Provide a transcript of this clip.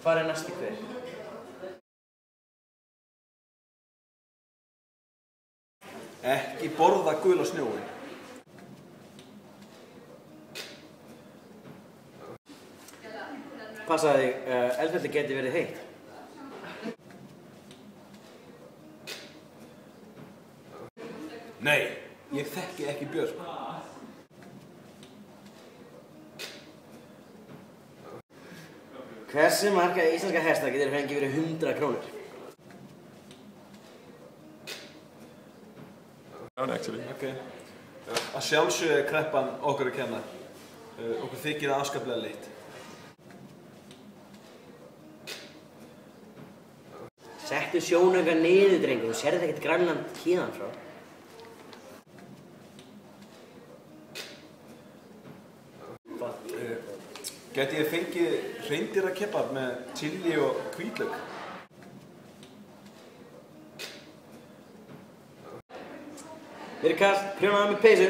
Hvar næsti hver? Ekki borða gula snjóinn. Passaðu þig, eldfjallið geti verið heitt. Nei, ég þekki ekki Björn. Hversu marga íslenska hesta getur fengið fyrir 100 krónur? Actually. Okay. Að sjálfsögðu er kreppan okkur að kenna. Okkur þykir það afskaplega leitt. Settu sjónauka niður, drengur, þú sérð ekkert Grænland héðan frá. Gæti ég fengið hreindýrakebab með chili og hvítlauk? Mér er kalt, prjónaðu með peysu.